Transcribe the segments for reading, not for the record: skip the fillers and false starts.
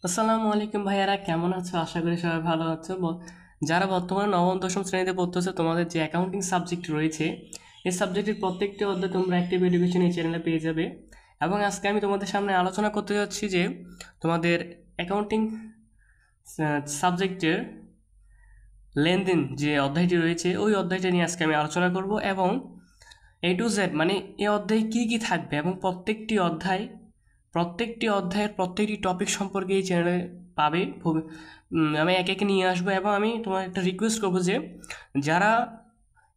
আসসালামু আলাইকুম ভাইয়ারা, কেমন আছো? আশা করি সবাই ভালো আছো। যারা বর্তমানে নবম দশম শ্রেণীতে পড়তেছো, তোমাদের যে অ্যাকাউন্টিং সাবজেক্ট রয়েছে, এই সাবজেক্টের প্রত্যেকটি অধ্যায় তোমরা অ্যাক্টিভ এডুকেশন এই চ্যানেলে পেয়ে যাবে। এবং আজকে আমি তোমাদের সামনে আলোচনা করতে যাচ্ছি যে তোমাদের অ্যাকাউন্টিং সাবজেক্টের লেনদেন যে অধ্যায়টি রয়েছে, ওই অধ্যায়টা নিয়ে আজকে আমি আলোচনা করব। এবং A to Z মানে এই অধ্যায়ে কী কী থাকবে এবং প্রত্যেকটি অধ্যায়ের প্রত্যেকটি টপিক সম্পর্কে এই চ্যানেলে পাবে। আমি একে একে নিয়ে আসবো এবং আমি তোমার একটা রিকোয়েস্ট করবো যে যারা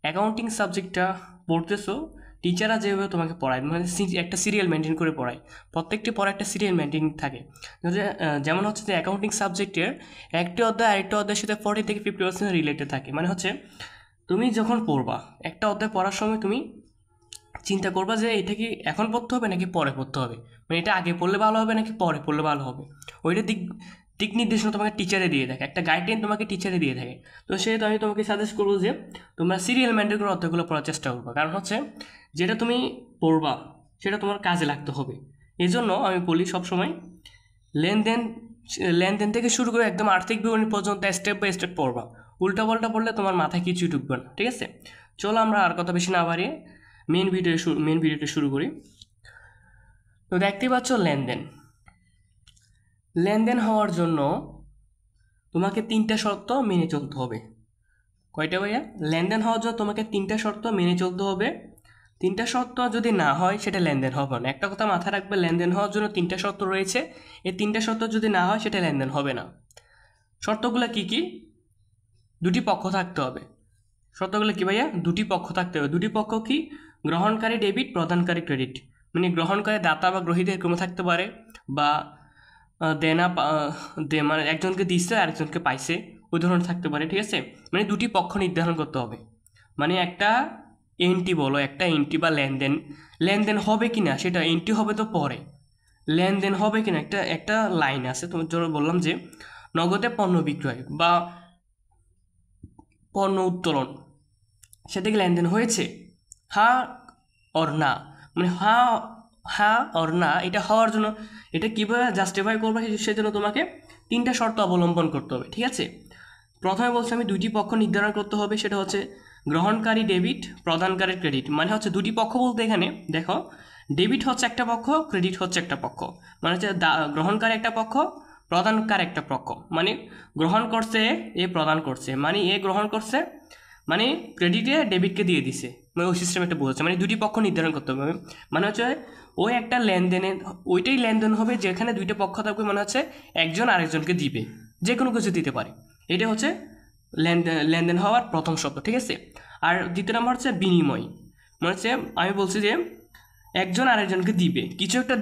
অ্যাকাউন্টিং সাবজেক্টটা পড়তেছো, টিচাররা যেভাবে তোমাকে পড়ায় মানে একটা সিরিয়াল মেনটেন করে পড়ায়, প্রত্যেকটি পড়া একটা সিরিয়াল মেনটেন থাকে। যেমন হচ্ছে যে অ্যাকাউন্টিং সাবজেক্টের একটি অধ্যায় আরেকটা অধ্যায়ের সাথে 40 থেকে 50% রিলেটেড থাকে। মানে হচ্ছে তুমি যখন পড়বা একটা অধ্যায় পড়ার সময় তুমি চিন্তা করবা যে এটা কি এখন পড়তে হবে নাকি পরে পড়তে হবে, মানে এটা আগে পড়লে ভালো হবে নাকি পরে পড়লে ভালো হবে। ওইটা দিক দিক নির্দেশনা তোমাকে টিচারে দিয়ে থাকে, একটা গাইডলাইন তোমাকে টিচারে দিয়ে থাকে। তো সেহেতু আমি তোমাকে সাজেস্ট করবো যে তোমরা সিরিয়াল মেনটেন করে অধ্যায়গুলো পড়ার চেষ্টা করবো, কারণ হচ্ছে যেটা তুমি পড়বা সেটা তোমার কাজে লাগতে হবে। এই জন্য আমি বলি সবসময় লেনদেন লেনদেন থেকে শুরু করে একদম আর্থিক বিবরণী পর্যন্ত স্টেপ বাই স্টেপ পড়বা। উল্টাপাল্টা পড়লে তোমার মাথায় কিছুই ঢুকবে না। ঠিক আছে, চলো আমরা আর কথা বেশি না বাড়িয়ে মেন ভিডিওটা শুরু করি। তো দেখতেই পাচ্ছ লেনদেন লেনদেন হওয়ার জন্য তোমাকে 3টা শর্ত মেনে চলতে হবে। কয়টা ভাইয়া? লেনদেন হওয়ার জন্য তোমাকে 3টা শর্ত মেনে চলতে হবে। 3টা শর্ত যদি না হয় সেটা লেনদেন হবে না। একটা কথা মাথায় রাখবে, লেনদেন হওয়ার জন্য 3টা শর্ত রয়েছে। এই 3টা শর্ত যদি না হয় সেটা লেনদেন হবে না। শর্তগুলো কি কি? দুটি পক্ষ থাকতে হবে। শর্তগুলো কি ভাইয়া? দুটি পক্ষ থাকতে হবে। দুটি পক্ষ কি? গ্রহণকারী ডেবিট, প্রদানকারী ক্রেডিট। মানে গ্রহণকারী দাতা বা গ্রহীতা এরকম থাকতে পারে, বা মানে একজনকে দিচ্ছে আরেকজনকে পাইছে, ওই ধরনের থাকতে পারে। ঠিক আছে, মানে দুটি পক্ষ নির্ধারণ করতে হবে। মানে একটা এন্ট্রি বলো, একটা এন্ট্রি বা লেনদেন লেনদেন হবে কি না সেটা, এন্ট্রি হবে তো পরে, লেনদেন হবে কিনা একটা একটা লাইন আছে। তোমার জন্য বললাম যে নগদে পণ্য বিক্রয় বা পণ্য উত্তোলন, সেটা কি লেনদেন হয়েছে? হ্যাঁ অর না, মানে হ্যাঁ হ্যাঁ অর না, এটা হওয়ার জন্য এটা কীভাবে জাস্টিফাই করবে সেজন্য তোমাকে 3টা শর্ত অবলম্বন করতে হবে। ঠিক আছে, প্রথমে বলছি আমি দুটি পক্ষ নির্ধারণ করতে হবে। সেটা হচ্ছে গ্রহণকারী ডেবিট, প্রদানকারী ক্রেডিট। মানে হচ্ছে দুটি পক্ষ বলতে এখানে দেখো, ডেবিট হচ্ছে একটা পক্ষ, ক্রেডিট হচ্ছে একটা পক্ষ। মানে হচ্ছে গ্রহণকারী একটা পক্ষ, প্রদানকারী একটা পক্ষ। মানে গ্রহণ করছে এ, প্রদান করছে মানে এ গ্রহণ করছে, মানে ক্রেডিটে ডেবিটকে দিয়ে দিছে, মানে ওই সিস্টেম একটা বোঝাচ্ছে। মানে দুটি পক্ষ নির্ধারণ করতে হবে। মানে হচ্ছে ওই একটা লেনদেনে ওইটাই লেনদেন হবে যেখানে দুইটা পক্ষ থাকবে। মানে হচ্ছে একজন আরেকজনকে দিবে, যে কোনো কিছু দিতে পারে। এটা হচ্ছে লেনদেন হওয়ার প্রথম শর্ত। ঠিক আছে, আর দ্বিতীয় নম্বর হচ্ছে বিনিময়। মানে হচ্ছে আমি বলছি যে একজন আরেকজনকে দিবে কিছু একটা,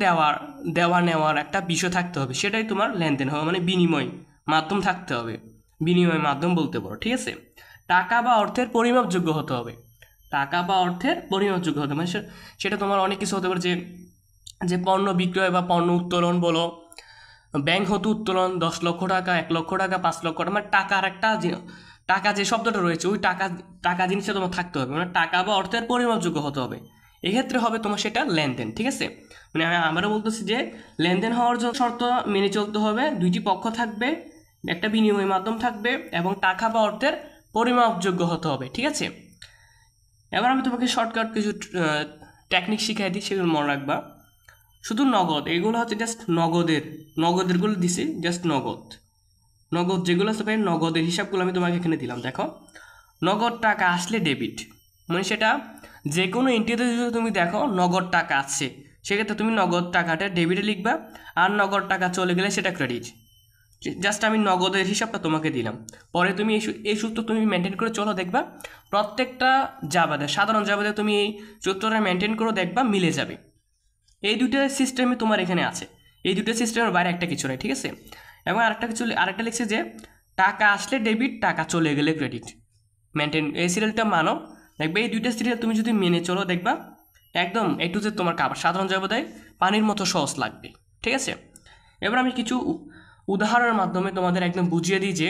দেওয়া নেওয়ার একটা বিষয় থাকতে হবে, সেটাই তোমার লেনদেন হবে। মানে বিনিময় মাধ্যম থাকতে হবে, বিনিময় মাধ্যম বলতে পারো। ঠিক আছে, টাকা বা অর্থের পরিমাপযোগ্য হতে হবে। টাকা বা অর্থের পরিমাপযোগ্য হতে হবে, মানে সেটা তোমার অনেক কিছু হতে পারে, যে যে পণ্য বিক্রয় বা পণ্য উত্তোলন বলো, ব্যাংক হতে উত্তোলন 10 লক্ষ টাকা, 1 লক্ষ টাকা, 5 লক্ষ টাকা, মানে টাকার একটা টাকা যে শব্দটা রয়েছে, ওই টাকা টাকা জিনিসটা তোমার থাকতে হবে। মানে টাকা বা অর্থের পরিমাপযোগ্য হতে হবে, এক্ষেত্রে হবে তোমার সেটা লেনদেন। ঠিক আছে, মানে আমরা বলতেছি যে লেনদেন হওয়ার জন্য শর্ত মেনে চলতে হবে, দুইটি পক্ষ থাকবে, একটা বিনিময় মাধ্যম থাকবে, এবং টাকা বা অর্থের পরিমাপযোগ্য হতে হবে। ঠিক আছে, এবার আমি তোমাকে শর্টকাট কিছু টেকনিক শিখাই দিই, সেগুলো মনে রাখবা। শুধু নগদ, এগুলো হচ্ছে জাস্ট নগদেরগুলো দিছি, জাস্ট নগদ যেগুলো আছে ভাই, নগদের হিসাবগুলো আমি তোমাকে এখানে দিলাম। দেখো, নগদ টাকা আসলে ডেবিট, মানে সেটা যে কোনো এন্ট্রিতে যদি তুমি দেখো নগদ টাকা আছে, সেক্ষেত্রে তুমি নগদ টাকাটা ডেবিটে লিখবা, আর নগদ টাকা চলে গেলে সেটা ক্রেডিট। জাস্ট আমি নগদের হিসাবটা তোমাকে দিলাম, পরে তুমি এই সূত্র তুমি মেনটেন করে চলো, দেখবা প্রত্যেকটা জাবাদে, সাধারণ জাবাদে তুমি এই সূত্রটা মেনটেন করে দেখবা মিলে যাবে। এই দুটো সিস্টেমই তোমার এখানে আছে, এই দুটো সিস্টেমের বাইরে একটা কিছু নেই। ঠিক আছে, এবং আরেকটা লিখছে যে টাকা আসলে ডেবিট, টাকা চলে গেলে ক্রেডিট। এই সিরিয়ালটা মানো, দেখবে এই দুইটা সিরিয়াল তুমি যদি মেনে চলো, দেখবা একদম A to Z তোমার কাবার সাধারণ জগতে পানির মতো সহজ লাগবে। ঠিক আছে, এবার আমি কিছু উদাহরণের মাধ্যমে তোমাদের একদম বুঝিয়ে দিই যে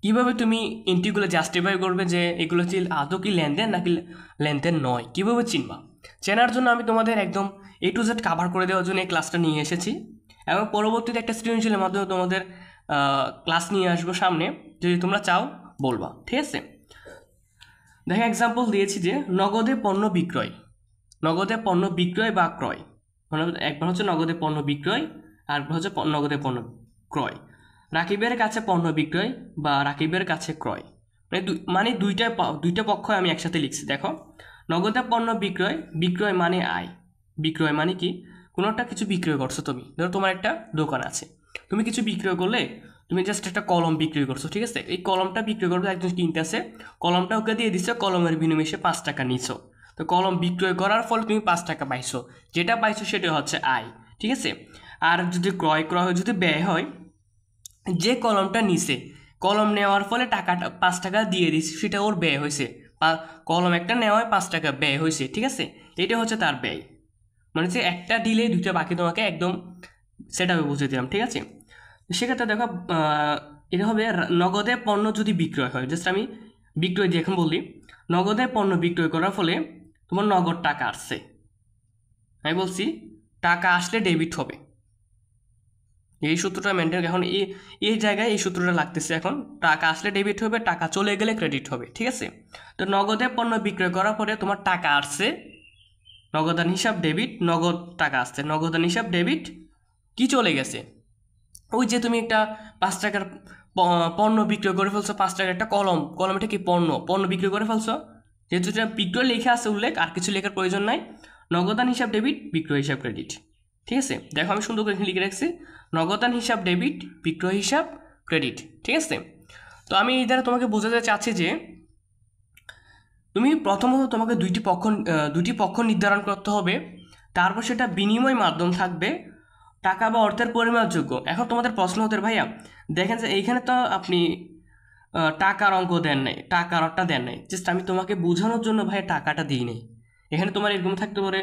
কীভাবে তুমি এন্ট্রিগুলো জাস্টিফাই করবে, যে এগুলো আদৌ কি লেনদেন নাকি লেনদেন নয়, কীভাবে চিনবা। চেনার জন্য আমি তোমাদের একদম A to Z কাভার করে দেওয়ার জন্য এই ক্লাসটা নিয়ে এসেছি। এবং পরবর্তীতে একটা সৃজনশীলের মাধ্যমে তোমাদের ক্লাস নিয়ে আসবো সামনে, যদি তোমরা চাও বলবা, ঠিক আছে। দেখো এক্সাম্পল দিয়েছি যে নগদে পণ্য বিক্রয়, নগদে পণ্য বিক্রয় বা ক্রয়, মানে একবার হচ্ছে নগদে পণ্য বিক্রয় আর একবার হচ্ছে নগদে পণ্য ক্রয়। রাকিবের কাছে পণ্য বিক্রয় বা রাকিবের কাছে ক্রয়, মানে দুইটা পক্ষ আমি একসাথে লিখছি। দেখো নগদে পণ্য বিক্রয়, বিক্রয় মানে আয়, বিক্রয় মানে কি, কোনো একটা কিছু বিক্রয় করছো তুমি, ধরো তোমার একটা দোকান আছে, তুমি কিছু বিক্রয় করলে, তুমি জাস্ট একটা কলম বিক্রি করছো, ঠিক আছে, এই কলমটা বিক্রি করবে, একজন কিনতেছে, কলমটা ওকে দিয়ে দিচ্ছ, কলমের বিনিময়ে সে 5 টাকা নিছো, তো কলম বিক্রয় করার ফলে তুমি 5 টাকা পাইছো, যেটা পাইছো সেটা হচ্ছে আয়, ঠিক আছে। আর যদি ক্রয় যদি ব্যয় হয়, যে কলমটা নিছে, কলম নেওয়ার ফলে টাকাটা 5 টাকা দিয়ে দিচ্ছে, সেটা ওর ব্যয় হয়েছে, কলম একটা নেওয়ায় 5 টাকা ব্যয় হয়েছে, ঠিক আছে, এটা হচ্ছে তার ব্যয়, মানে যে একটা দিলে দুইটা বাকি তোমাকে একদম সেটা আমি বুঝে দিলাম, ঠিক আছে। সেক্ষেত্রে দেখো এটা হবে নগদে পণ্য যদি বিক্রয় হয়, জাস্ট আমি বিক্রয় দিয়ে এখন বলি, নগদে পণ্য বিক্রয় করার ফলে তোমার নগদ টাকা আসছে, আমি বলছি টাকা আসলে ডেবিট হবে, এই সূত্রটা মেনটেন, এখন এই জায়গায় এই সূত্রটা লাগতেছে, এখন টাকা আসলে ডেবিট হবে, টাকা চলে গেলে ক্রেডিট হবে, ঠিক আছে। তো নগদে পণ্য বিক্রয় করার পরে তোমার টাকা আসছে, নগদান হিসাব ডেবিট, নগদ টাকা আসছে, নগদান হিসাব ডেবিট, কি চলে গেছে, ওই যে তুমি একটা 5 টাকার পণ্য বিক্রয় করে ফেলছো, 5 টাকার একটা কলম, কলমটা কি পণ্য বিক্রয় করে ফেলছো, যেহেতু এটা বিক্রয় লেখা আছে উল্লেখ, আর কিছু লেখার প্রয়োজন নাই, নগদান হিসাব ডেবিট, বিক্রয় হিসাব ক্রেডিট, ঠিক আছে। দেখো আমি সুন্দর করে লিখে রাখছি, নগদান হিসাব ডেবিট, বিক্রয় হিসাব ক্রেডিট, ঠিক আছে। তো আমি এই দ্বারা তোমাকে বোঝাতে চাচ্ছি যে তুমি প্রথমত তোমাকে দুইটি পক্ষ নির্ধারণ করতে হবে, তারপর সেটা বিনিময় মাধ্যম থাকবে, টাকা বা অর্থের পরিমাণযোগ্য। এখন তোমাদের প্রশ্ন হতে ভাইয়া দেখেন যে এইখানে তো আপনি টাকার অঙ্ক দেন নাই, টাকার অর্থটা দেন নাই, জাস্ট আমি তোমাকে বোঝানোর জন্য ভাইয়া টাকাটা দিই নাই। এখানে তোমার এরকম থাকতে পারে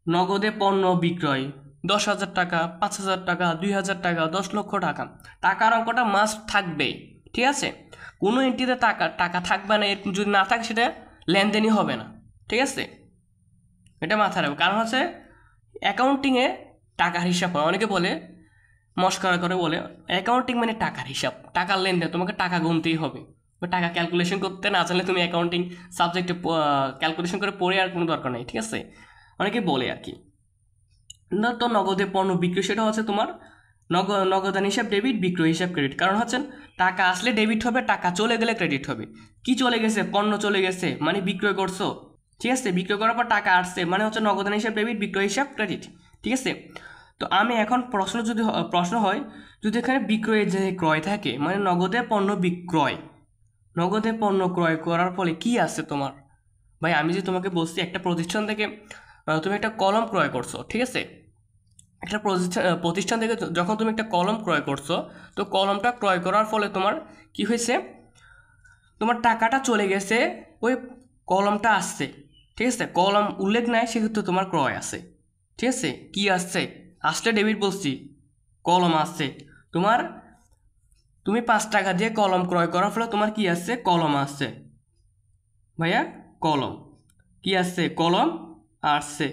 নগদে পণ্য বিক্রয় 10,000 টাকা, 5,000 টাকা, 2,000 টাকা, 10 লক্ষ টাকা, টাকার অঙ্কটা মাস্ট থাকবে, ঠিক আছে। কোনো এন্ট্রিতে টাকা থাকবে না, যদি না থাকে সেটা লেনদেনই হবে না, ঠিক আছে, এটা মাথায় রাখবে। কারণ হচ্ছে অ্যাকাউন্টিংয়ে টাকার হিসাব হয়, অনেকে বলে মস্করা করে বলে অ্যাকাউন্টিং মানে টাকার হিসাব, টাকার লেনদেন, তোমাকে টাকা গুনতেই হবে, টাকা ক্যালকুলেশন করতে না জানলে তুমি অ্যাকাউন্টিং সাবজেক্টে ক্যালকুলেশন করে পড়ে আর কোনো দরকার নেই, ঠিক আছে, অনেকে বলে আর কি। না তো নগদে পণ্য বিক্রি, সেটা হচ্ছে তোমার নগদান হিসাব ডেবিট, বিক্রয় হিসাব ক্রেডিট। কারণ হচ্ছে টাকা আসলে ডেবিট হবে, টাকা চলে গেলে ক্রেডিট হবে। কি চলে গেছে, পণ্য চলে গেছে মানে বিক্রয় করছো, ঠিক আছে, বিক্রয় করার পর টাকা আসছে মানে হচ্ছে নগদান হিসাব ডেবিট, বিক্রয় হিসাব ক্রেডিট, ঠিক আছে। তো আমি এখন প্রশ্ন হয় যদি এখানে বিক্রয়ের যে ক্রয় থাকে, মানে নগদে পণ্য বিক্রয়, নগদে পণ্য ক্রয় করার ফলে কি আছে তোমার, ভাই আমি যে তোমাকে বলছি একটা প্রতিষ্ঠান থেকে তুমি একটা কলম ক্রয় করছো, ঠিক আছে, একটা প্রতিষ্ঠান থেকে যখন তুমি একটা কলম ক্রয় করছো, তো কলমটা ক্রয় করার ফলে তোমার কি হয়েছে, তোমার টাকাটা চলে গেছে, ওই কলমটা আসছে, ঠিক আছে, কলম উল্লেখ নাই, সেক্ষেত্রে তোমার ক্রয় আছে, ঠিক আছে, কি আসছে, আসলে ডেবিট বলছি, কলম আসছে তোমার, তুমি 5 টাকা দিয়ে কলম ক্রয় করার ফলে তোমার কি আসছে, কলম আসছে, ভাইয়া কলম কি আসছে, কলম আসছে।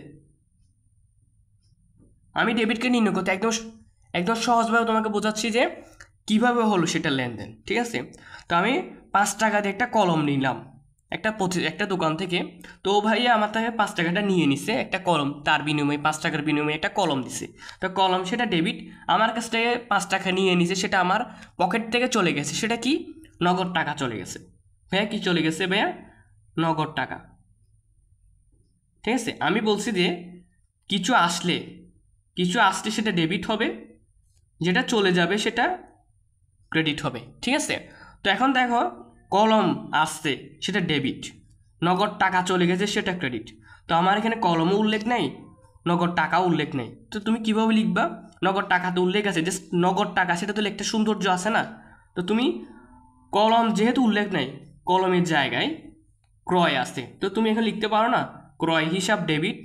আমি ডেবিটকে নির্ণয় করতে একদম সহজভাবে তোমাকে বোঝাচ্ছি যে কিভাবে হলো সেটা লেনদেন, ঠিক আছে। তো আমি 5 টাকা দিয়ে একটা কলম নিলাম একটা দোকান থেকে, তো ভাইয়া আমার থেকে 5 টাকাটা নিয়ে নিছে, একটা কলম, তার বিনিময়ে 5 টাকার বিনিময়ে একটা কলম দিছে, তো কলম সেটা ডেবিট, আমার কাছ থেকে 5 টাকা নিয়ে নিছে, সেটা আমার পকেট থেকে চলে গেছে, সেটা কি, নগদ টাকা চলে গেছে, ভাইয়া কি চলে গেছে, ভাইয়া নগদ টাকা, ঠিক আছে। আমি বলছি যে কিছু আসলে সেটা ডেবিট হবে, যেটা চলে যাবে সেটা ক্রেডিট হবে, ঠিক আছে। তো এখন দেখো কলম আসছে সেটা ডেবিট, নগদ টাকা চলে গেছে সেটা ক্রেডিট, তো আমার এখানে কলমও উল্লেখ নেই, নগদ টাকাও উল্লেখ নেই, তো তুমি কিভাবে লিখবা, নগদ টাকা তো উল্লেখ আছে, জাস্ট নগদ টাকা সেটা তো একটা সৌন্দর্য আছে না, তো তুমি কলম যেহেতু উল্লেখ নেই, কলমের জায়গায় ক্রয় আছে, তো তুমি এখানে লিখতে পারো না ক্রয় হিসাব ডেবিট,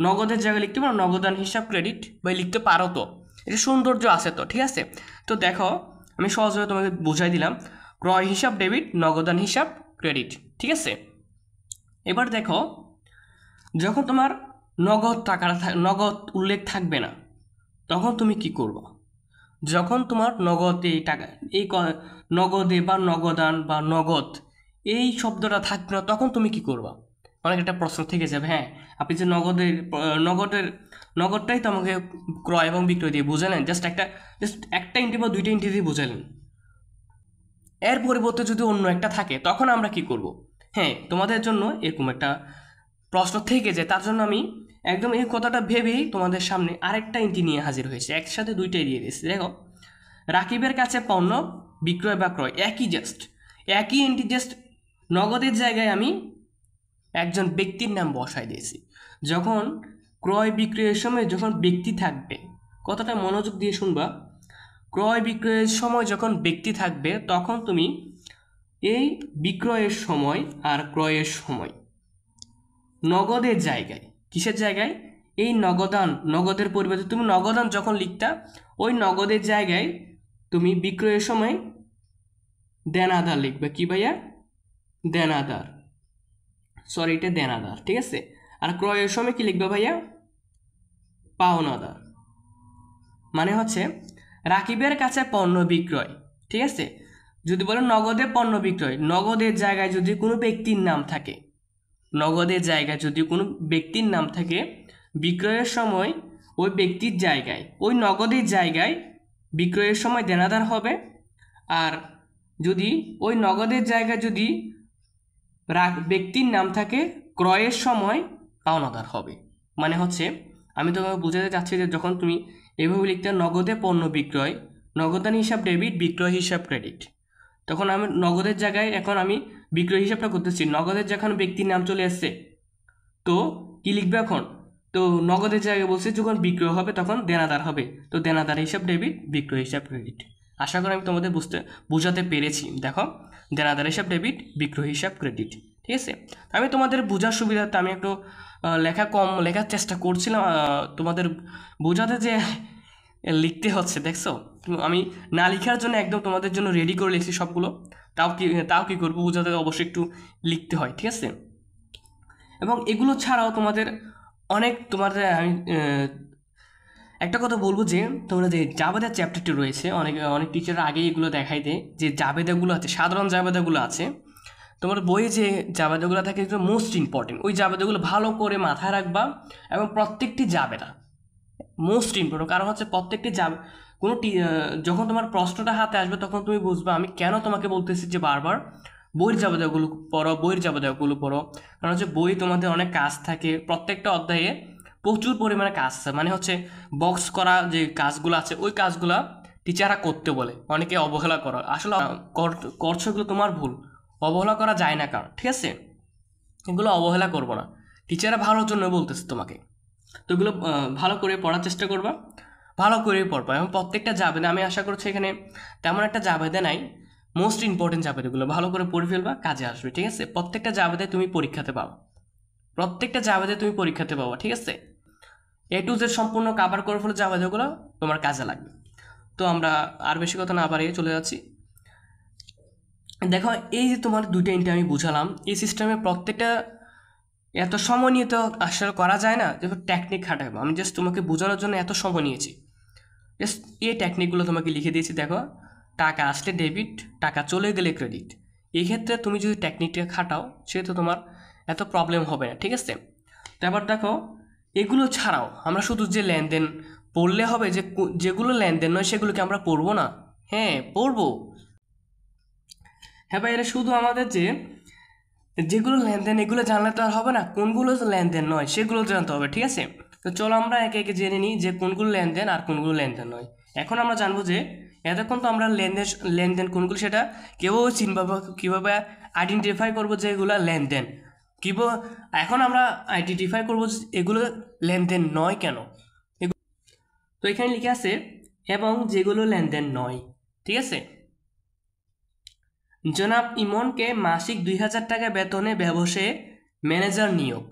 নগদের জায়গায় লিখতে পারো নগদান হিসাব ক্রেডিট, বা লিখতে পারো, তো এটা সৌন্দর্য আছে তো, ঠিক আছে। তো দেখো আমি সহজভাবে তোমাকে বুঝাই দিলাম, ক্রয় হিসাব ডেবিট, নগদান হিসাব ক্রেডিট, ঠিক আছে। এবার দেখো যখন তোমার নগদ উল্লেখ থাকবে না, তখন তুমি কি করবা? যখন তোমার নগদে টাকা নগদে বা নগদান বা নগদ এই শব্দটা থাকবে না, তখন তুমি কি করবা? অনেক একটা প্রশ্ন থেকে যাবে। হ্যাঁ, আপনি যে নগদটাই তো আমাকে ক্রয় এবং বিক্রয় দিয়ে বুঝালেন, জাস্ট একটা ইন্টি বা দুইটা ইন্টি দিয়ে বুঝালেন। এর পরিবর্তে যদি অন্য একটা থাকে তখন আমরা কি করব? হ্যাঁ, তোমাদের জন্য এরকম একটা প্রশ্ন থেকে যায়, তার জন্য আমি একদম এই কথাটা ভেবেই তোমাদের সামনে আরেকটা ইন্টি নিয়ে হাজির হয়েছে, একসাথে দুইটাই দিয়ে দিয়েছি। দেখো, রাকিবের কাছে পণ্য বিক্রয় বা ক্রয় একই এন্টি, জাস্ট নগদের জায়গায় আমি একজন ব্যক্তির নাম বসাই দিয়েছি। যখন ক্রয় বিক্রয়ের সময় যখন ব্যক্তি থাকবে, কথাটা মনোযোগ দিয়ে শুনবা, ক্রয় বিক্রয়ের সময় যখন ব্যক্তি থাকবে তখন তুমি এই বিক্রয়ের সময় আর ক্রয়ের সময় নগদের জায়গায়, কিসের জায়গায়? এই নগদের পরিবর্তে তুমি নগদান যখন লিখতা, ওই নগদের জায়গায় তুমি বিক্রয়ের সময় দেনাদার লিখবে। কি ভাইয়া? দেনাদার, সরি এটা দেনাদার, ঠিক আছে। আর ক্রয়ের সময় কি লিখবে ভাইয়া? পাওনাদার। মানে হচ্ছে রাকিবের কাছে পণ্য বিক্রয়, ঠিক আছে। যদি বলো নগদে পণ্য বিক্রয়, নগদের জায়গায় যদি কোনো ব্যক্তির নাম থাকে, নগদের জায়গায় যদি কোনো ব্যক্তির নাম থাকে, বিক্রয়ের সময় ওই ব্যক্তির জায়গায়, ওই নগদের জায়গায় বিক্রয়ের সময় দেনাদার হবে। আর যদি ওই নগদের জায়গায় যদি ব্যক্তির নাম থাকে, ক্রয়ের সময় পাওনাদার হবে। মানে হচ্ছে আমি তোমাকে বোঝাতে চাচ্ছি যে যখন তুমি এভাবে লিখতে নগদে পণ্য বিক্রয়, নগদান হিসাব ডেবিট, বিক্রয় হিসাব ক্রেডিট, তখন আমি নগদের জায়গায় এখন আমি বিক্রয় হিসাবটা করতেছি, নগদের যখন ব্যক্তির নাম চলে আসছে তো কি লিখবে এখন? তো নগদের জায়গায় বলছে যখন বিক্রয় হবে তখন দেনাদার হবে, তো দেনাদার হিসাব ডেবিট, বিক্রয় হিসাব ক্রেডিট। আশা করি আমি তোমাদের বোঝাতে পেরেছি। দেখো, দেনাদার হিসাব ডেবিট, বিক্রয় হিসাব ক্রেডিট, ঠিক আছে। আমি তোমাদের বোঝার সুবিধার্থে আমি একটু লেখার চেষ্টা করছিলাম, তোমাদের বোঝাতে যে লিখতে হচ্ছে, দেখছো আমি না লিখার জন্য একদম তোমাদের জন্য রেডি করে লিখছি সবগুলো, তাও কি করবো, বোঝাতে অবশ্যই একটু লিখতে হয়, ঠিক আছে। এবং এগুলো ছাড়াও তোমাদের আমি একটা কথা বলবো যে তোমরা যে জাবেদা চ্যাপ্টারটি রয়েছে, অনেক টিচার আগে এগুলো দেখাই দেয় যে জাবেদাগুলো আছে, সাধারণ জাবেদাগুলো আছে তোমার বইয়ে, যে জাবেদাগুলো থাকে মোস্ট ইম্পর্টেন্ট, ওই জাবেদাগুলো ভালো করে মাথায় রাখবা। এবং প্রত্যেকটি জাবেদা মোস্ট ইম্পর্টেন্ট, কারণ হচ্ছে প্রত্যেকটি যখন তোমার প্রশ্নটা হাতে আসবে তখন তুমি বুঝবে আমি কেন তোমাকে বলতেছি যে বারবার বইয়ের জাবেদাগুলো পড়ো। কারণ হচ্ছে বই তোমাদের অনেক কাজ থাকে, প্রত্যেকটা অধ্যায়ে প্রচুর পরিমাণে কাজ আছে। মানে হচ্ছে বক্স করা যে কাজগুলো আছে ওই কাজগুলো টিচাররা করতে বলে, অনেকে অবহেলা করো, আসলে করছো, এগুলো তোমার ভুল, অবহেলা করা যায় না কারণ, ঠিক আছে। এগুলো অবহেলা করবো না, টিচাররা ভালোর জন্য বলতেছে তোমাকে। তো এগুলো ভালো করে পড়ার চেষ্টা করবা, ভালো করে পড়বা। এবং প্রত্যেকটা জাবেদা আমি আশা করছি এখানে তেমন একটা জাবেদা নাই, মোস্ট ইম্পর্টেন্ট জাবেদাগুলো ভালো করে পড়ে ফেলবা, কাজে আসবে, ঠিক আছে। প্রত্যেকটা জাবেদায় তুমি পরীক্ষাতে পাবা, ঠিক আছে। A to Z সম্পূর্ণ কাভার করে ফেলে জাবেদাগুলো তোমার কাজে লাগবে। তো আমরা আর বেশি কথা না বাড়িয়ে চলে যাচ্ছি। দেখো, এই যে তোমার দুইটা ইন্টি আমি বুঝালাম, এই সিস্টেমে প্রত্যেকটা এত সময় নিয়ে তো আসলে করা যায় না, যেহেতু টেকনিক খাটাবো আমি, জাস্ট তোমাকে বোঝানোর জন্য এত সময় নিয়েছি। জাস্ট এই টেকনিকগুলো তোমাকে লিখে দিয়েছি। দেখো, টাকা আসলে ডেবিট, টাকা চলে গেলে ক্রেডিট। এই ক্ষেত্রে তুমি যদি টেকনিকটা খাটাও সেহেতু তোমার এত প্রবলেম হবে না, ঠিক আছে। তারপর দেখো, এগুলো ছাড়াও আমরা শুধু যে লেনদেন পড়লে হবে, যেগুলো লেনদেন নয় সেগুলোকে আমরা পড়বো না? হ্যাঁ, পড়বো। হ্যাঁ ভাই, এটা শুধু আমাদের যেগুলো লেনদেন এগুলো জানলে তো আর হবে না, কোনগুলো লেনদেন নয় সেগুলো জানতে হবে, ঠিক আছে। তো চলো আমরা একে একে জেনে নিই যে কোনগুলো লেনদেন আর কোনগুলো লেনদেন নয়। এখন আমরা জানবো যে এতক্ষণ তো আমরা লেনদেন কোনগুলো সেটা কেউ চিনবো, কীভাবে আইডেন্টিফাই করবো যে এগুলো লেনদেন, এখন আমরা আইডেন্টিফাই করবো যে এগুলো লেনদেন নয় কেন। তো এখানে লিখে আছে এবং যেগুলো লেনদেন নয়, ঠিক আছে। জনাব ইমনকে মাসিক 2000 টাকা বেতনে ব্যবসায়ে ম্যানেজার নিয়োগ।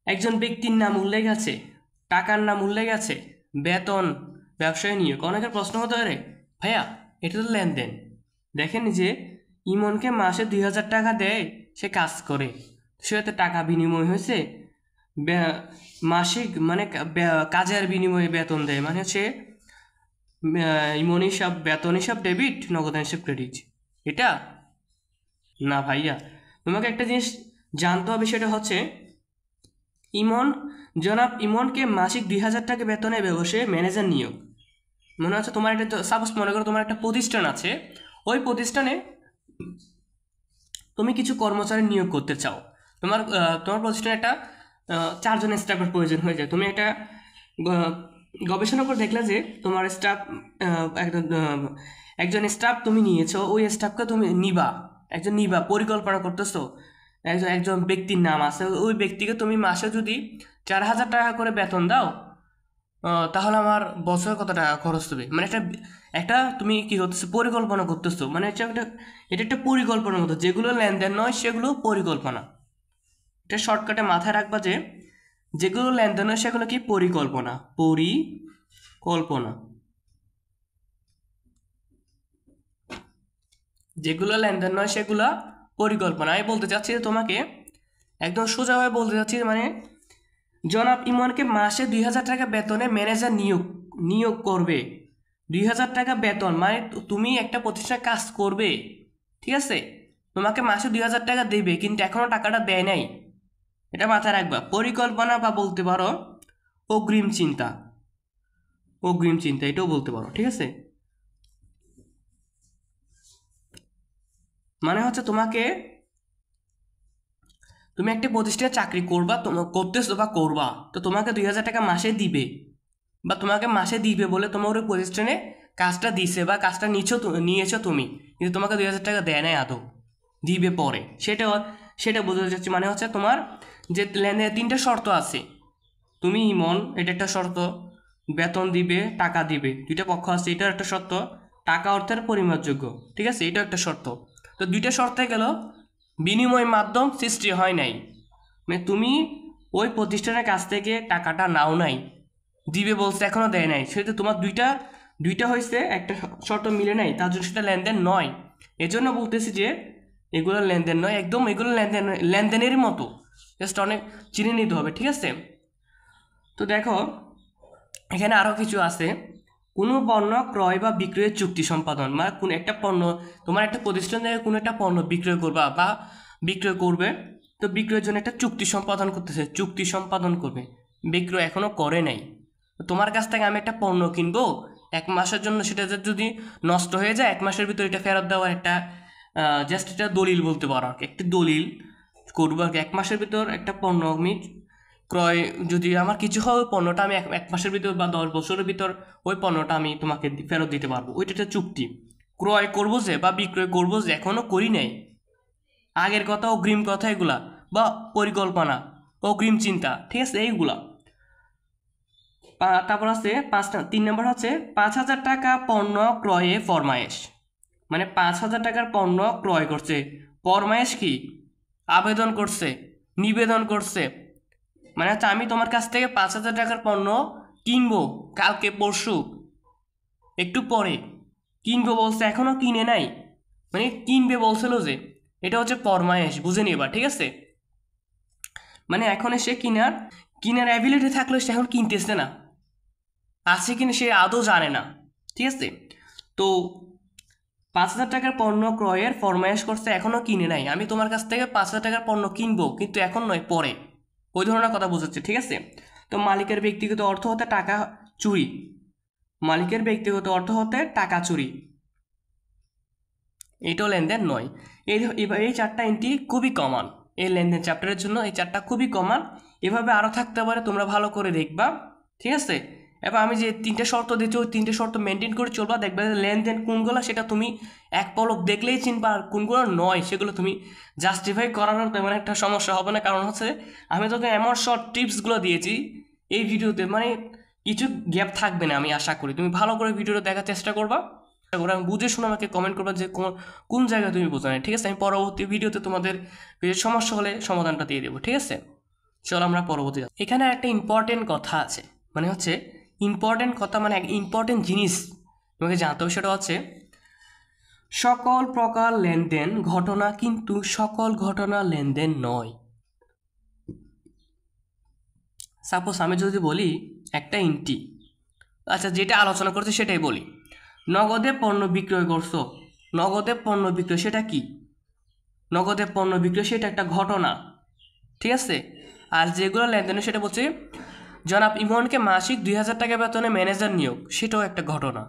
একজন ব্যক্তির নাম উল্লেখ আছে, টাকার নাম উল্লেখ আছে, বেতন, ব্যবসায় নিয়োগ। অনেকের প্রশ্ন হতে পারে ভাইয়া এটা তো লেনদেন, দেখেন যে ইমনকে মাসে 2000 টাকা দেয়, সে কাজ করে, সে হয়তো টাকা বিনিময় হয়েছে, মাসিক মানে কাজের বিনিময়ে বেতন দেয়, মানে হচ্ছে ইমন হিসাব, বেতন হিসাব ডেবিট, নগদ হিসাব ক্রেডিট। এটা না ভাইয়া, তোমাকে একটা জিনিস জানতে হবে, সেটা হচ্ছে ইমন, জনাব ইমনকে মাসিক 2,000 টাকা বেতনে ব্যবসায়ী ম্যানেজার নিয়োগ। মনে হচ্ছে তোমার একটা, সাপোজ মনে করো তোমার একটা প্রতিষ্ঠান আছে, ওই প্রতিষ্ঠানে তুমি কিছু কর্মচারী নিয়োগ করতে চাও। তোমার প্রতিষ্ঠানে একটা 4 জন স্টাফের প্রয়োজন হয়ে যায়। তুমি একটা গবেষণা করে দেখলে যে তোমার স্টাফ, একজন স্টাফ তুমি নিয়েছো, ওই স্টাফকে তুমি নিবা পরিকল্পনা করতেছো, একজন ব্যক্তির নাম আছে, ওই ব্যক্তিকে তুমি মাসে যদি 4,000 টাকা করে বেতন দাও, তাহলে আমার বছরে কত টাকা খরচ হবে। মানে একটা তুমি কি করতেছো, পরিকল্পনা করতেছো, মানে এটা একটা পরিকল্পনার মতো। যেগুলো লেনদেন নয় সেগুলো পরিকল্পনা। এটা শর্টকাটে মাথায় রাখবা যে যেগুলো লেনদেন নয় সেগুলো কি পরিকল্পনা। যেগুলো লেনদেন নয় সেগুলো পরিকল্পনা। আমি বলতে চাচ্ছি যে তোমাকে একদম সোজাভাবে বলতে চাচ্ছি, মানে জনাব ইমনকে মাসে 2,000 টাকা বেতনে ম্যানেজার নিয়োগ করবে। 2,000 টাকা বেতন মানে তুমি একটা প্রতিষ্ঠানে কাজ করবে, ঠিক আছে, তোমাকে মাসে 2,000 টাকা দেবে, কিন্তু এখনো টাকাটা দেয় নাই। এটা মাথায় রাখবা। পরিকল্পনা বা বলতে পারো অগ্রিম চিন্তা, এটাও বলতে পারো, ঠিক আছে। মানে হচ্ছে তুমি একটা প্রতিষ্ঠানে চাকরি করবা, করতেছো বা করবা, তো তোমাকে 2,000 টাকা মাসে দিবে, বা তোমাকে মাসে দিবে বলে তোমার ওই প্রতিষ্ঠানে কাজটা দিছে বা কাজটা নিয়েছো তুমি, কিন্তু তোমাকে 2,000 টাকা দেয় নাই আদৌ, দিবে পরে। সেটা বোঝাতে চাচ্ছি। মানে হচ্ছে তোমার যে লেনদেনের 3টা শর্ত আছে, তুমি ইমন, এটা একটা শর্ত, বেতন দিবে, টাকা দিবে, 2টা পক্ষ আছে, এটার একটা শর্ত, টাকা অর্থের পরিমাপযোগ্য, ঠিক আছে, এটাও একটা শর্ত। তো 2টা শর্তে গেল বিনিময় মাধ্যম সৃষ্টি হয় নাই, মানে তুমি ওই প্রতিষ্ঠানের কাছ থেকে টাকাটা নাও নাই, দিবে বলছে এখনো দেয় নাই, সেটা তোমার দুইটা হয়েছে, একটা শর্ত মিলে নাই, তার জন্য সেটা লেনদেন নয়। এজন্য বলতেছি যে এগুলো লেনদেন নয়, একদম এগুলো লেনদেনেরই মতো, জাস্ট অনেক চিনে নিতে হবে, ঠিক আছে। তো দেখো এখানে আরও কিছু আছে। কোনো পণ্য ক্রয় বা বিক্রয়ের চুক্তি সম্পাদন, মানে কোন একটা পণ্য, তোমার একটা প্রতিষ্ঠান থেকে কোনো একটা পণ্য বিক্রয় করবা বা বিক্রয় করবে, তো বিক্রয়ের জন্য একটা চুক্তি সম্পাদন করবে, বিক্রয় এখনো করে নাই। তোমার কাছ থেকে আমি একটা পণ্য কিনবো, 1 মাসের জন্য, সেটা যদি নষ্ট হয়ে যায় 1 মাসের ভিতরে এটা ফেরত দেওয়ার একটা জাস্ট এটা দলিল বলতে পারো, একটা দলিল করবো আর কি। 1 মাসের ভিতর একটা পণ্য আমি ক্রয়, যদি আমার কিছু হয় ওই পণ্যটা আমি 1 মাসের ভিতর বা 10 বছরের ভিতর ওই পণ্যটা আমি তোমাকে ফেরত দিতে পারবো, ওইটা একটা চুক্তি। ক্রয় করবো যে বা বিক্রয় করবো যে এখনো করি নাই, আগের কথা, অগ্রিম কথা এগুলা, বা পরিকল্পনা, অগ্রিম চিন্তা, ঠিক আছে, এইগুলা। তারপর আছে 3 নম্বর হচ্ছে 5,000 টাকা পণ্য ক্রয়ে ফরমায়েশ, মানে 5,000 টাকার পণ্য ক্রয় করছে, ফরমায়েশ কি, আবেদন করছে, নিবেদন করছে, মানে হচ্ছে আমি তোমার কাছ থেকে 5,000 টাকার পণ্য কিনবো কালকে পরশু, একটু পরে কিনবো বলছে, এখনো কিনে নাই, মানে কিনবে বলছিল যে, এটা হচ্ছে ফরমায়েশ, বুঝে নিবা, ঠিক আছে। মানে এখন সে কিনার অ্যাবিলিটি থাকলেও সে এখন কিনতেছে না, আছে কিনা সে আদৌ জানে না, ঠিক আছে। তো 5,000 টাকার পণ্য ক্রয়ের ফরমায়েশ করছে, এখনো কিনে নাই, আমি তোমার কাছ থেকে 5,000 টাকার পণ্য কিনবো, কিন্তু এখন নয়, পরে, ওই ধরনের কথা বোঝাচ্ছে, ঠিক আছে। তো মালিকের ব্যক্তিগত অর্থ হতে টাকা চুরি, এটাও লেনদেন নয়। এই 4টা এন্ট্রি খুবই কমন, এই লেনদেন চ্যাপ্টারের জন্য এই 4টা খুবই কমন। এভাবে আরও থাকতে পারে, তোমরা ভালো করে দেখবা, ঠিক আছে। এবার আমি যে 3টে শর্ত দিচ্ছি, ওই 3টে শর্ত মেনটেন করে চলবা, দেখবে লেনদেন কোনগুলো সেটা তুমি এক পলক দেখলেই চিনবা, আর কোনগুলো নয় সেগুলো তুমি জাস্টিফাই করানোর তেমন একটা সমস্যা হবে না। কারণ হচ্ছে আমি তোকে এমন শর্ট টিপসগুলো দিয়েছি এই ভিডিওতে, মানে কিছু গ্যাপ থাকবে না, আমি আশা করি। তুমি ভালো করে ভিডিওটা দেখার চেষ্টা করবা, আমি বুঝে শুনে আমাকে কমেন্ট করবা যে কোন জায়গায় তুমি বোঝো না, ঠিক আছে। আমি পরবর্তী ভিডিওতে তোমাদের সমস্যা হলে সমাধানটা দিয়ে দেবো, ঠিক আছে। চলো আমরা পরবর্তী, এখানে একটা ইম্পর্টেন্ট কথা আছে, মানে হচ্ছে ইম্পর্টেন্ট কথা, মানে এক ইম্পর্টেন্ট জিনিস তোমাকে জানতে হবে, সেটা হচ্ছে সকল প্রকার লেনদেন ঘটনা কিন্তু সকল ঘটনা লেনদেন নয়। সাপোজ আমি যদি বলি একটা ইন্টি, আচ্ছা যেটা আলোচনা করছি সেটাই বলি। নগদে পণ্য বিক্রয় করছো, নগদে পণ্য বিক্রয় সেটা কি? নগদে পণ্য বিক্রয় সেটা একটা ঘটনা, ঠিক আছে। আর যেগুলো লেনদেন সেটা বলছে জনাব ইমনকে মাসিক 2000 টাকা বেতনে ম্যানেজার নিয়োগ, সেটাও একটা ঘটনা।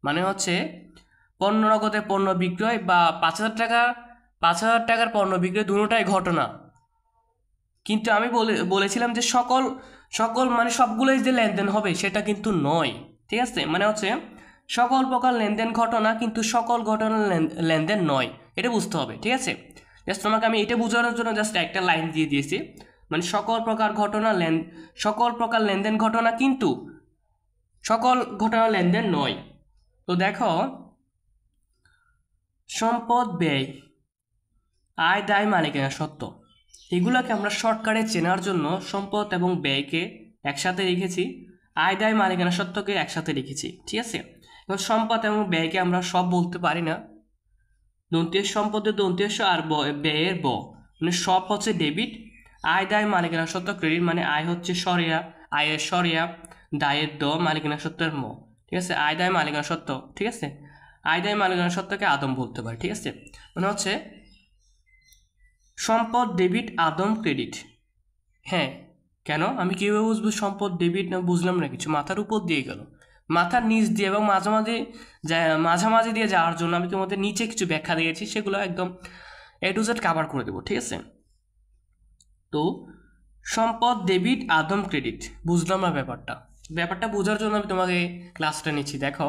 মানে হচ্ছে পণ্য নগদে পণ্য বিক্রয় বা 5000 টাকার পণ্য বিক্রয় দুটোটাই ঘটনা। কিন্তু আমি বলেছিলাম যে সকল মানে সবগুলোই যে লেনদেন হবে সেটা কিন্তু নয়, ঠিক আছে। মানে হচ্ছে সকল প্রকার লেনদেন ঘটনা কিন্তু সকল ঘটনা লেনদেন নয়, এটা বুঝতে হবে, ঠিক আছে। জাস্ট তোমাকে আমি এটা বোঝানোর জন্য জাস্ট একটা লাইন দিয়ে দিয়েছি, মানে সকল প্রকার লেনদেন ঘটনা কিন্তু সকল ঘটনা লেনদেন নয়। তো দেখো, সম্পদ, ব্যয়, আয়, দায়, মালিকানা সত্ত্ব, এগুলোকে আমরা শর্টকাটে চেনার জন্য সম্পদ এবং ব্যয়কে একসাথে রেখেছি, আয়, দায়, মালিকানা সত্ত্বকে একসাথে রেখেছি, ঠিক আছে। এবং সম্পদ এবং ব্যয়কে আমরা সব বলতে পারি না। দন্তের সম্পদের দন্তেশ আর ব্যয়ের ব, মানে সব হচ্ছে ডেবিট, আয়, দায়, মালিকানা সত্ত্ব ক্রেডিট, মানে আয় হচ্ছে সরিয়া, আয়ের সরিয়া, দায়ের দ, মালিকানা সত্ত্বের ম, ঠিক আছে। আয়, দায়, মালিকানা সত্ত্ব, ঠিক আছে। আয়, দায়, মালিকানা সত্ত্বকে আদম বলতে পারি, ঠিক আছে। মানে হচ্ছে সম্পদ ডেবিট, আদম ক্রেডিট। হ্যাঁ, কেন? আমি কীভাবে বুঝবো সম্পদ ডেবিট? না বুঝলাম না কিছু, মাথার উপর দিয়ে গেল, মাথার নিচ দিয়ে এবং মাঝামাঝি দিয়ে যাওয়ার জন্য আমি তোমাদের নিচে কিছু ব্যাখ্যা দিয়েছি, সেগুলো একদম এ টু জেড কাভার করে দেবো, ঠিক আছে। তো সম্পদ ডেবিট, আদম ক্রেডিট, বুঝলাম না ব্যাপারটা বোঝার জন্য আমি তোমাকে ক্লাসটা নিচ্ছি। দেখো,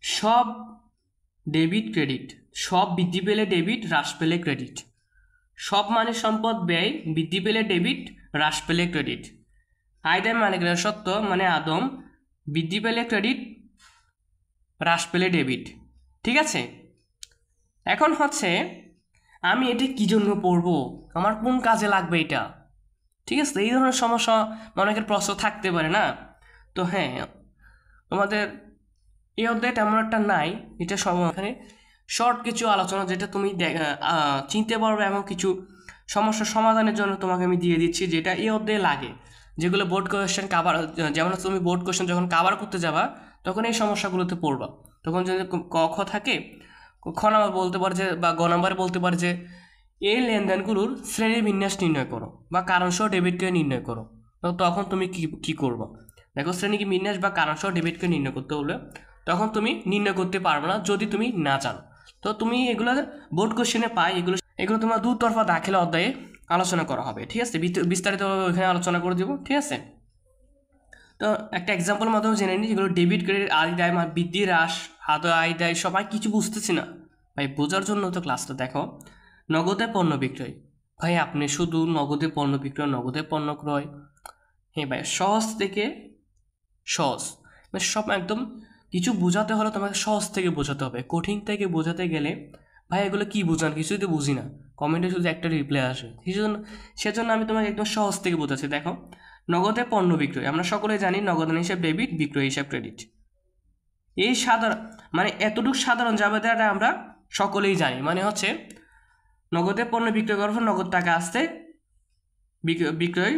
সব ডেবিট ক্রেডিট, সব বৃদ্ধি পেলে ডেবিট, হ্রাস পেলে ক্রেডিট। সব মানে সম্পদ, ব্যয়, বৃদ্ধি পেলে ডেবিট, হ্রাস পেলে ক্রেডিট। আয়, দায়, মালিকানা সত্ত্ব মানে আদম, বৃদ্ধি পেলে ক্রেডিট, হ্রাস পেলে ডেবিট, ঠিক আছে। এখন হচ্ছে আমি এটি কী জন্য পড়বো, আমার কোন কাজে লাগবে এটা, ঠিক আছে। এই ধরনের সমস্যা অনেকের প্রশ্ন থাকতে পারে না। তো হ্যাঁ, তোমাদের এই অধ্যায় তেমন একটা নাই, এটা এখানে শর্ট কিছু আলোচনা যেটা তুমি চিনতে পারবে, এমন কিছু সমস্যার সমাধানের জন্য তোমাকে আমি দিয়ে দিচ্ছি, যেটা এই অধ্যায়ে লাগে, যেগুলো বোর্ড কোয়েশ্চেন কাভার, যেমন তুমি বোর্ড কোয়েশ্চেন যখন কাভার করতে যাবা তখন এই সমস্যাগুলোতে পড়বা। তখন যদি ক খ থাকে, খ নাম্বার বলতে পারে যে, বা গ নাম্বারে বলতে পারে যে এই লেনদেনগুলোর শ্রেণী বিন্যাস নির্ণয় করো বা কারণসহ ডেবিটকে নির্ণয় করো। তো তখন তুমি কি করবো? দেখো, শ্রেণী বিন্যাস বা কারণসহ ডেবিটকে নির্ণয় করতে হলে তখন তুমি নির্ণয় করতে পারবে না যদি তুমি না জানো। তো তুমি এগুলো বোর্ড কোশ্চেনে পাই, এগুলো তোমার দুতরফা দাখিলা অধ্যায়ে আলোচনা করা হবে, ঠিক আছে। বিস্তারিতভাবে ওইখানে আলোচনা করে দেবো, ঠিক আছে। তো একটা এক্সাম্পলের মাধ্যমে জেনে নিই, যেগুলো ডেবিট ক্রেডিট, আয়, দায়, বৃদ্ধি, হ্রাস, আয়, দায়, সবাই কিছু বুঝতেছি না ভাই, বোঝার জন্য তো ক্লাসটা দেখো। নগদে পণ্য বিক্রয়, ভাই আপনি শুধু নগদে পণ্য বিক্রয়, নগদে পণ্য ক্রয়, হ্যাঁ ভাই, সহজ থেকে সহজ, মানে সব একদম কিছু বোঝাতে হলে তোমাকে সহজ থেকে বোঝাতে হবে। কঠিন থেকে বোঝাতে গেলে ভাই এগুলো কী বোঝান, কিছুই তো বুঝি না, কমেন্টে শুধু একটা রিপ্লাই আসে, সেজন্য আমি তোমাকে একদম সহজ থেকে বোঝাচ্ছি। দেখো, নগদে পণ্য বিক্রয়, আমরা সকলে জানি নগদান হিসাব ডেবিট, বিক্রয় হিসাব ক্রেডিট। এই মানে এতটুকু সাধারণ জাবেদাটা আমরা সকলেই জানি। মানে হচ্ছে নগদে পণ্য বিক্রয় করার পর নগদ টাকা আসতে বিক্রয়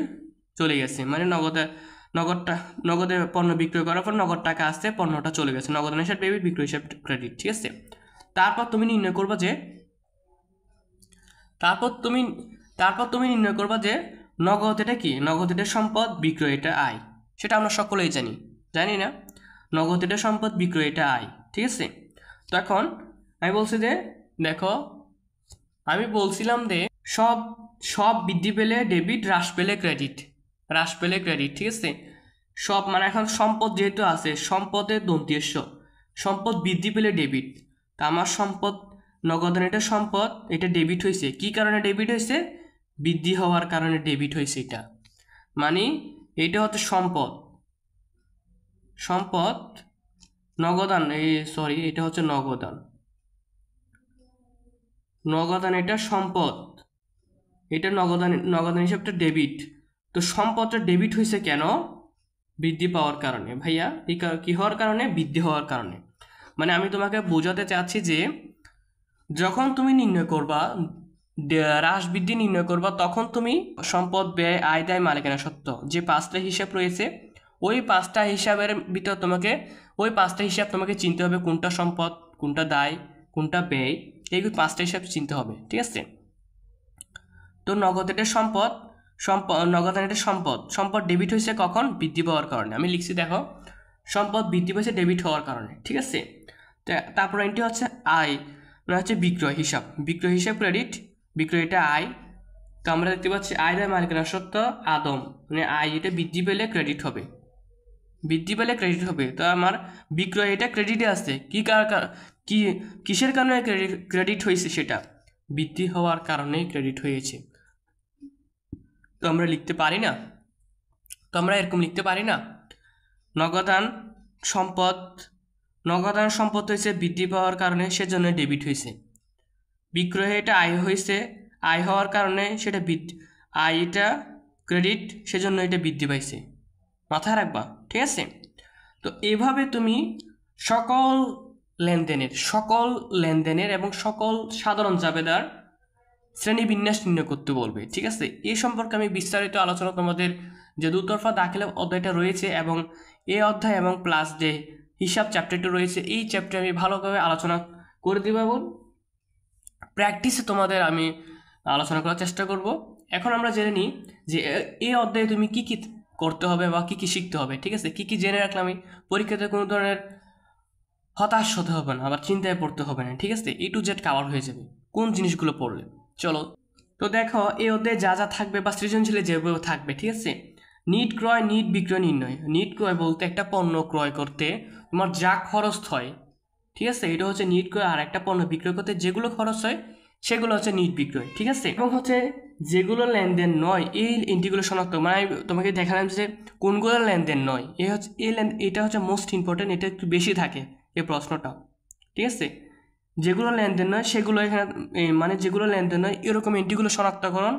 চলে গেছে, মানে নগদে পণ্য বিক্রয় করার পর নগদ টাকা আসতে পণ্যটা চলে গেছে, নগদান হিসাব ডেবিট, বিক্রয় হিসাব ক্রেডিট, ঠিক আছে। তারপর তুমি নির্ণয় করবা যে নগদ এটা কি, নগদ এটা সম্পদ, বিক্রয় এটা আয়, সেটা আমরা সকলেই জানি না, নগদ এটা সম্পদ, বিক্রয় এটা আয়, ঠিক আছে। তো এখন আমি বলছি যে দেখো, আমি বলছিলাম যে সব বৃদ্ধি পেলে ডেবিট, হ্রাস পেলে ক্রেডিট, ঠিক আছে। সব মানে এখন সম্পদ যেহেতু আছে, সম্পদের দন্তেশ্ব, সম্পদ বৃদ্ধি পেলে ডেবিট, তা আমার সম্পদ নগদান এটা সম্পদ, এটা ডেবিট হয়েছে, কি কারণে ডেবিট হয়েছে? বৃদ্ধি হওয়ার কারণে ডেবিট হয়েছে, এটা মানে এটা হচ্ছে সম্পদ নগদান, এটা হচ্ছে নগদান এটা সম্পদ, এটা নগদান হিসাবটা ডেবিট। তো সম্পদটা ডেবিট হয়েছে কেন? বৃদ্ধি পাওয়ার কারণে ভাইয়া, কি হওয়ার কারণে? বৃদ্ধি হওয়ার কারণে। মানে আমি তোমাকে বোঝাতে চাচ্ছি যে যখন তুমি নির্ণয় করবা হ্রাস বৃদ্ধি নির্ণয় করবা, তখন তুমি সম্পদ, ব্যয়, আয়, দায়, মালিকানা সত্ত্ব যে 5টা হিসাব রয়েছে ওই 5টা হিসাবের ভিতর ওই 5টা হিসাব তোমাকে চিনতে হবে, কোনটা সম্পদ, কোনটা দায়, কোনটা ব্যয়, এই 5টা হিসাব চিনতে হবে। ঠিক আছে? তো নগদের সম্পদ ডেবিট হয়েছে কখন? বৃদ্ধি পাওয়ার কারণে। আমি লিখছি দেখো, সম্পদ বৃদ্ধি পেয়েছে ডেবিট হওয়ার কারণে। ঠিক আছে? তারপর এটি হচ্ছে আয়, মানে হচ্ছে বিক্রয় হিসাব ক্রেডিট, বিক্রয় এটা আয়। তো আমরা দেখতে পাচ্ছি আয় দায় মালিকানা সত্ত্ব আদম, মানে আয় এটা বৃদ্ধি পেলে ক্রেডিট হবে, তো আমার বিক্রয় এটা ক্রেডিটে আসছে, কি কিসের কারণে ক্রেডিট হয়েছে? সেটা বৃদ্ধি হওয়ার কারণে ক্রেডিট হয়েছে। তো আমরা লিখতে পারি না, এরকম লিখতে পারি না, নগদান সম্পদ হয়েছে বৃদ্ধি পাওয়ার কারণে, সেজন্য ডেবিট হয়েছে। বিক্রয়ে এটা আয় হয়েছে, আয় হওয়ার কারণে সেটা আয় এটা ক্রেডিট, সেজন্য এটা বৃদ্ধি পাইছে। মাথায় রাখবা। ঠিক আছে? তো এভাবে তুমি সকল লেনদেনের এবং সকল সাধারণ জাবেদার শ্রেণীবিন্যাস নির্ণয় করতে বলবে। ঠিক আছে? এই সম্পর্কে আমি বিস্তারিত আলোচনা তোমাদের যে দুতরফা দাখিলা অধ্যায়টা রয়েছে এবং এই অধ্যায় এবং প্লাস যে হিসাব চ্যাপ্টারটা রয়েছে, এই চ্যাপ্টারে আমি ভালোভাবে আলোচনা করে দেব এবং প্র্যাকটিসে তোমাদের আমি আলোচনা করার চেষ্টা করব। এখন আমরা জেনে নিই যে এই অধ্যায়ে তুমি কি কি করতে হবে বা কি কি শিখতে হবে। ঠিক আছে? কি কি জেনে রাখলে আমি পরীক্ষাতে কোনো ধরনের হতাশ হতে হবে না, আবার চিন্তায় পড়তে হবে না। ঠিক আছে? A to Z কভার হয়ে যাবে কোন জিনিসগুলো পড়লে। চলো, তো দেখো এই অধ্যায়ে যা যা থাকবে বা সৃজনশীলে যেভাবে থাকবে। ঠিক আছে? নিট ক্রয়, নিট বিক্রয় নির্ণয়। নিট ক্রয় বলতে একটা পণ্য ক্রয় করতে তোমার যা খরচ হয়, ঠিক আছে, এটা হচ্ছে নিট ক্রয়। আর একটা পণ্য বিক্রয় করতে যেগুলো খরচ হয় সেগুলো হচ্ছে নিট বিক্রয়। ঠিক আছে? এবং হচ্ছে যেগুলো লেনদেন নয় এই এন্ট্রিগুলো শনাক্ত, মানে তোমাকে দেখালাম যে কোনগুলো লেনদেন নয়, এটা হচ্ছে মোস্ট ইম্পর্টেন্ট, এটা একটু বেশি থাকে এই প্রশ্নটা। ঠিক আছে? যেগুলো লেনদেন নয় সেগুলো এখানে, মানে যেগুলো লেনদেন নয় এরকম এন্ট্রিগুলো শনাক্তকরণ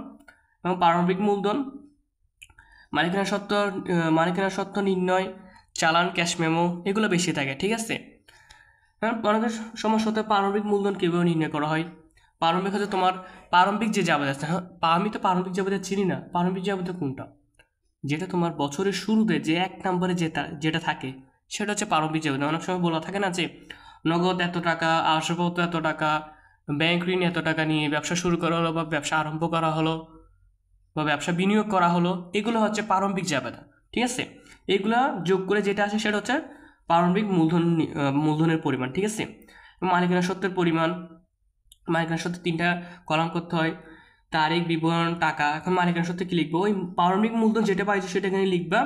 এবং প্রারম্ভিক মূলধন, মালিকানা সত্ত্ব নির্ণয়, চালান, ক্যাশ মেমো, এগুলো বেশি থাকে। ঠিক আছে? অনেক সমস্যা হতে প্রারম্ভিক মূলধন কীভাবে নির্ণয় করা হয়। প্রারম্ভিক হচ্ছে তোমার প্রারম্ভিক যে জাবেদা আছে। হ্যাঁ, আমি তো প্রারম্ভিক জাবেদা চিনি না। প্রারম্ভিক জাবেদা কোনটা? যেটা তোমার বছরের শুরুতে যে 1 নম্বরে যেটা থাকে সেটা হচ্ছে প্রারম্ভিক জাবেদা। অনেক সময় বলা থাকে না যে নগদ এত টাকা, আসবাবপত্র এত টাকা, ব্যাংক ঋণ এত টাকা নিয়ে ব্যবসা শুরু করা হলো বা ব্যবসা আরম্ভ করা হলো বা ব্যবসা বিনিয়োগ করা হলো, এগুলো হচ্ছে প্রারম্ভিক জাবেদা। ঠিক আছে? এগুলা যোগ করে যেটা আসে সেটা হচ্ছে প্রারম্ভিক মূলধনের পরিমাণ। ঠিক আছে? মালিকানা সত্ত্বের পরিমাণ, মালিকানা সত্ত্বে 3টা কলাম করতে হয়, তারিখ, বিবরণ, টাকা। এখন মালিকানা সত্ত্বে কি লিখবো? ওই প্রারম্ভিক মূলধন যেটা পাইছো সেটা এখানে লিখবা,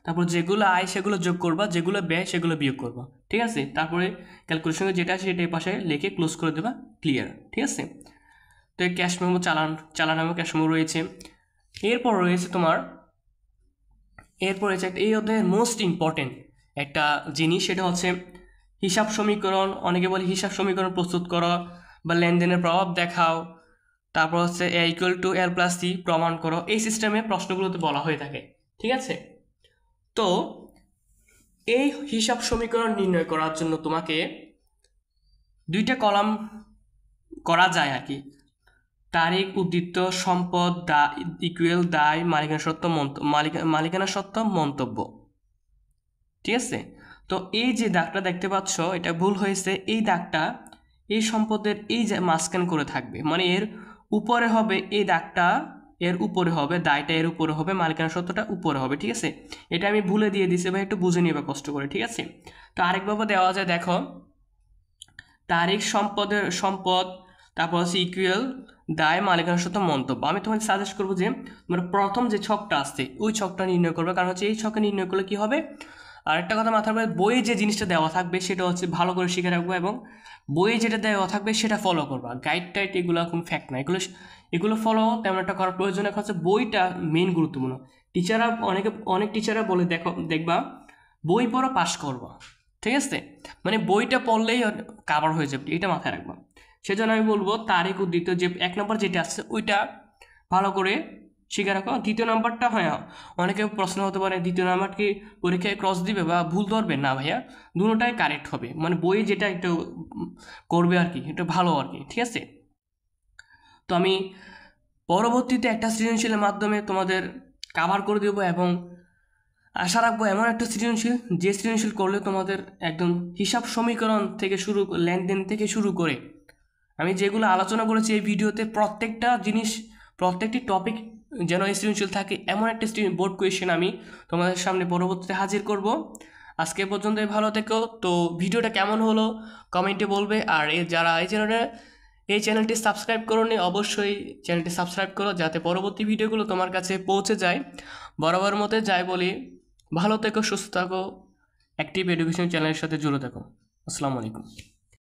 তারপর যেগুলো আয় সেগুলো যোগ করবা, যেগুলো ব্যয় সেগুলো বিয়োগ করবা। ঠিক আছে? তারপরে ক্যালকুলেশনে যেটা আছে সেটা এই পাশে লিখে ক্লোজ করে দেবা, ক্লিয়ার। ঠিক আছে? তো এই ক্যাশ মেমো, চালান এবং ক্যাশ মেমো রয়েছে। এরপর রয়েছে একটা এই অধ্যায়ের মোস্ট ইম্পর্টেন্ট একটা জিনিস, সেটা হচ্ছে হিসাব সমীকরণ। অনেকে বলে হিসাব সমীকরণ প্রস্তুত করো বা লেনদেনের প্রভাব দেখাও, তারপর হচ্ছে A=L+C প্রমাণ করো। এই সিস্টেমে প্রশ্নগুলোতে বলা হয়ে থাকে। ঠিক আছে? তো এই হিসাব সমীকরণ নির্ণয় করার জন্য তোমাকে 2টা কলাম করা যায় আর কি। তারিখ, উদ্ধৃত, সম্পদ, দায়, মালিকানা সত্ত্ব, মন্তব্য। ঠিক আছে? তো এই যে দাগটা দেখতে পাচ্ছ এটা ভুল হয়েছে। এই দাগটা এই সম্পদের এই যে মাঝখান করে থাকবে, মানে এর উপরে হবে এই দাগটা, এর উপরে হবে দায়টা, এর উপরে হবে মালিকানা সত্ত্বটা উপরে হবে। ঠিক আছে? এটা আমি ভুলে দিয়ে দিছি ভাই, একটু বুঝে নিবে কষ্ট করে। ঠিক আছে? তো আরেকভাবে দেওয়া যায়, দেখো তারিখ, সম্পদ, তারপর হচ্ছে দায়, মালিকানা সত্ত্ব, মন্তব্য। আমি তোমাকে সাজেস্ট করবো যে মানে প্রথম যে ছকটা আসছে ওই ছকটা নির্ণয় করবে, কারণ হচ্ছে এই ছকে নির্ণয় করলে কি হবে। আর একটা কথা মাথার মধ্যে, বইয়ে যে জিনিসটা দেওয়া থাকবে সেটা হচ্ছে ভালো করে শিখে রাখবো এবং বইয়ে যেটা দেওয়া থাকবে সেটা ফলো করবা। গাইড এগুলো কোনো ফ্যাক্ট না, এগুলো ফলো তেমন একটা করার প্রয়োজন। এখন হচ্ছে বইটা মেইন গুরুত্বপূর্ণ। অনেক টিচাররা বলে দেখবা বই পড়া পাস করবা। ঠিক আছে? মানে বইটা পড়লেই কাভার হয়ে যাবে, এটা মাথায় রাখবা। সেজন্য আমি বলবো তারিখ, উদ্ধৃত যে 1 নম্বর যেটা আছে ওইটা ভালো করে শিখে রাখো। 2য় নাম্বারটা, হ্যাঁ অনেকে প্রশ্ন হতে পারে 2য় নাম্বার কি পরীক্ষায় ক্রস দিবে বা ভুল ধরবে? না ভাইয়া, দুটোটাই কারেক্ট হবে, মানে বই যেটা একটু করবে আর কি, এটা ভালো আর কি। ঠিক আছে? তো আমি পরবর্তীতে একটা সৃজনশীলের মাধ্যমে তোমাদের কাভার করে দেবো এবং আশা রাখবো এমন একটা সৃজনশীল যে সৃজনশীল করলে তোমাদের একদম হিসাব সমীকরণ থেকে শুরু লেনদেন থেকে শুরু করে আমি যেগুলো আলোচনা করেছি এই ভিডিওতে প্রত্যেকটা জিনিস প্রত্যেকটি টপিক যেন এই সৃজনশীল থাকে এমন একটা বোর্ড কোয়েশ্চেন আমি তোমাদের সামনে পরবর্তীতে হাজির করব। আজকে পর্যন্তই, ভালো থেকো। তো ভিডিওটা কেমন হলো কমেন্টে বলবে। আর যারা এই চ্যানেলটি সাবস্ক্রাইব করোনি অবশ্যই চ্যানেলটি সাবস্ক্রাইব করো যাতে পরবর্তী ভিডিওগুলো তোমার কাছে পৌঁছে যায়। বরাবর মতে যাই বলি, ভালো থেকো, সুস্থ থাকো, অ্যাক্টিভ এডুকেশন চ্যানেলের সাথে জুড়ে থাকো। আসসালামু আলাইকুম।